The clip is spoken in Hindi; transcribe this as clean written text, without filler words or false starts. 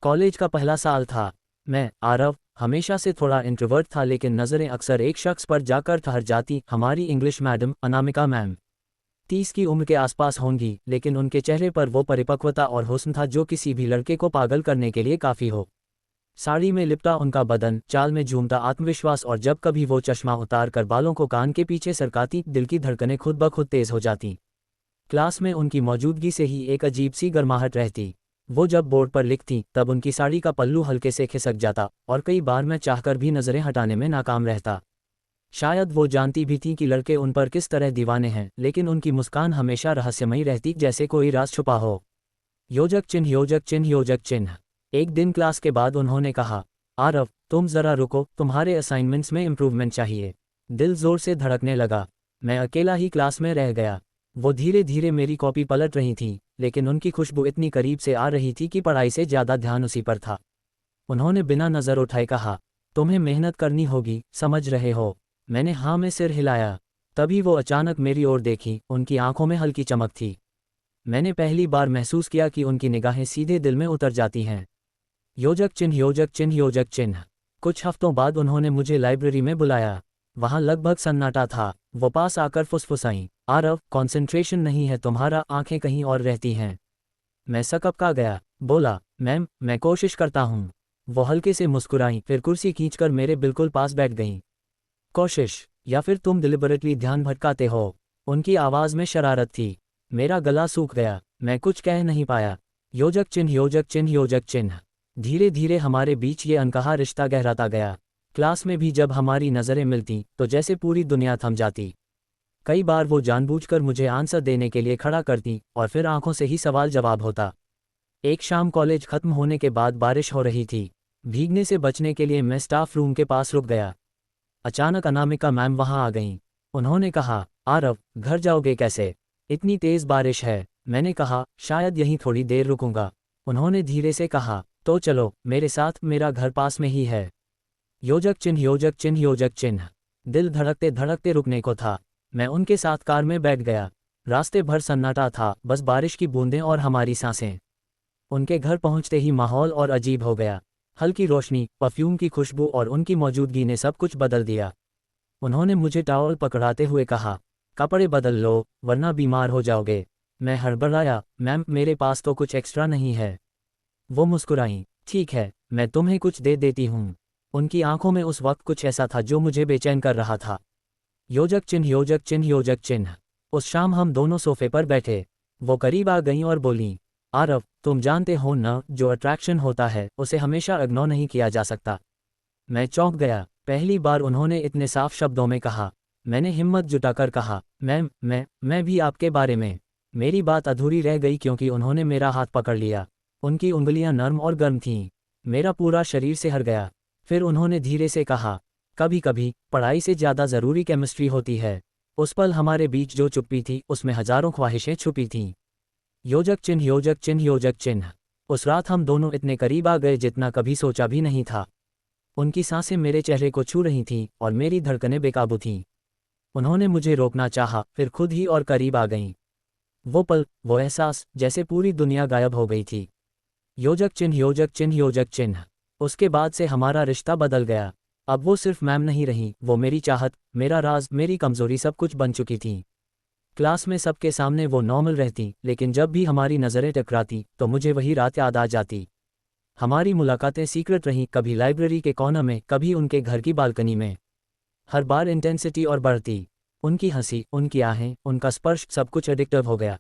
कॉलेज का पहला साल था। मैं, आरव, हमेशा से थोड़ा इंट्रोवर्ट था, लेकिन नज़रें अक्सर एक शख्स पर जाकर ठहर जाती। हमारी इंग्लिश मैडम अनामिका मैम 30 की उम्र के आसपास होंगी, लेकिन उनके चेहरे पर वो परिपक्वता और हुस्न था जो किसी भी लड़के को पागल करने के लिए काफ़ी हो। साड़ी में लिपटा उनका बदन, चाल में झूमता आत्मविश्वास, और जब कभी वो चश्मा उतार कर बालों को कान के पीछे सरकाती, दिल की धड़कनें खुद ब खुद तेज हो जाती। क्लास में उनकी मौजूदगी से ही एक अजीब सी गर्माहट रहती। वो जब बोर्ड पर लिखती तब उनकी साड़ी का पल्लू हल्के से खिसक जाता, और कई बार मैं चाहकर भी नज़रें हटाने में नाकाम रहता। शायद वो जानती भी थी कि लड़के उन पर किस तरह दीवाने हैं, लेकिन उनकी मुस्कान हमेशा रहस्यमयी रहती, जैसे कोई राज छुपा हो। योजक चिन्ह, योजक चिन्ह, योजक चिन्ह। एक दिन क्लास के बाद उन्होंने कहा, आरव, तुम ज़रा रुको, तुम्हारे असाइनमेंट्स में इम्प्रूवमेंट चाहिए। दिल ज़ोर से धड़कने लगा। मैं अकेला ही क्लास में रह गया। वो धीरे धीरे मेरी कॉपी पलट रही थी, लेकिन उनकी खुशबू इतनी करीब से आ रही थी कि पढ़ाई से ज़्यादा ध्यान उसी पर था। उन्होंने बिना नज़र उठाए कहा, तुम्हें मेहनत करनी होगी, समझ रहे हो? मैंने हाँ में सिर हिलाया। तभी वो अचानक मेरी ओर देखी, उनकी आंखों में हल्की चमक थी। मैंने पहली बार महसूस किया कि उनकी निगाहें सीधे दिल में उतर जाती हैं। योजक चिन्ह, योजक चिन्ह, योजक चिन्ह। कुछ हफ्तों बाद उन्होंने मुझे लाइब्रेरी में बुलाया। वहाँ लगभग सन्नाटा था। वो पास आकर फुसफुसाईं, आरव, कंसंट्रेशन नहीं है तुम्हारा, आंखें कहीं और रहती हैं। मैं सकपका गया। बोला, मैम, मैं कोशिश करता हूँ। वो हल्के से मुस्कुराईं, फिर कुर्सी खींचकर मेरे बिल्कुल पास बैठ गईं। कोशिश, या फिर तुम डिलिबरेटली ध्यान भटकाते हो? उनकी आवाज़ में शरारत थी। मेरा गला सूख गया, मैं कुछ कह नहीं पाया। योजक चिन्ह, योजक चिन्ह, योजक चिन्ह। धीरे धीरे हमारे बीच ये अनकहा रिश्ता गहराता गया। क्लास में भी जब हमारी नज़रें मिलती तो जैसे पूरी दुनिया थम जाती। कई बार वो जानबूझकर मुझे आंसर देने के लिए खड़ा करती, और फिर आंखों से ही सवाल जवाब होता। एक शाम कॉलेज खत्म होने के बाद बारिश हो रही थी। भीगने से बचने के लिए मैं स्टाफ रूम के पास रुक गया। अचानक अनामिका मैम वहां आ गईं। उन्होंने कहा, आरव, घर जाओगे कैसे? इतनी तेज बारिश है। मैंने कहा, शायद यहीं थोड़ी देर रुकूंगा। उन्होंने धीरे से कहा, तो चलो मेरे साथ, मेरा घर पास में ही है। योजक चिन्ह, योजक चिन्ह, योजक चिन्ह। दिल धड़कते धड़कते रुकने को था। मैं उनके साथ कार में बैठ गया। रास्ते भर सन्नाटा था, बस बारिश की बूंदें और हमारी सांसें। उनके घर पहुंचते ही माहौल और अजीब हो गया। हल्की रोशनी, परफ्यूम की खुशबू और उनकी मौजूदगी ने सब कुछ बदल दिया। उन्होंने मुझे टॉवल पकड़ाते हुए कहा, कपड़े बदल लो, वरना बीमार हो जाओगे। मैं हड़बड़ाया, मैम, मेरे पास तो कुछ एक्स्ट्रा नहीं है। वो मुस्कुराईं, ठीक है, मैं तुम्हें कुछ दे देती हूँ। उनकी आंखों में उस वक्त कुछ ऐसा था जो मुझे बेचैन कर रहा था। योजक चिन्ह, योजक चिन्ह, योजक चिन्ह। उस शाम हम दोनों सोफे पर बैठे। वो करीब आ गईं और बोलीं, आरव, तुम जानते हो न, जो अट्रैक्शन होता है उसे हमेशा इग्नोर नहीं किया जा सकता। मैं चौंक गया। पहली बार उन्होंने इतने साफ शब्दों में कहा। मैंने हिम्मत जुटाकर कहा, मैम, मैं भी आपके बारे में। मेरी बात अधूरी रह गई क्योंकि उन्होंने मेरा हाथ पकड़ लिया। उनकी उंगलियां नर्म और गर्म थीं। मेरा पूरा शरीर सिहर गया। फिर उन्होंने धीरे से कहा, कभी कभी पढ़ाई से ज़्यादा ज़रूरी केमिस्ट्री होती है। उस पल हमारे बीच जो चुप्पी थी उसमें हजारों ख्वाहिशें छुपी थीं। योजक चिन्ह, योजक चिन्ह, योजक चिन्ह। उस रात हम दोनों इतने करीब आ गए जितना कभी सोचा भी नहीं था। उनकी सांसें मेरे चेहरे को छू रही थीं और मेरी धड़कनें बेकाबू थीं। उन्होंने मुझे रोकना चाहा, फिर खुद ही और करीब आ गईं। वो पल, वो एहसास, जैसे पूरी दुनिया गायब हो गई थी। योजक चिन्ह, योजक चिन्ह, योजक चिन्ह। उसके बाद से हमारा रिश्ता बदल गया। अब वो सिर्फ मैम नहीं रही, वो मेरी चाहत, मेरा राज, मेरी कमजोरी सब कुछ बन चुकी थी। क्लास में सबके सामने वो नॉर्मल रहती, लेकिन जब भी हमारी नज़रें टकराती तो मुझे वही रात याद आ जाती। हमारी मुलाकातें सीक्रेट रहीं, कभी लाइब्रेरी के कॉर्नर में, कभी उनके घर की बालकनी में। हर बार इंटेंसिटी और बढ़ती। उनकी हंसी, उनकी आहें, उनका स्पर्श, सब कुछ एडिक्टिव हो गया।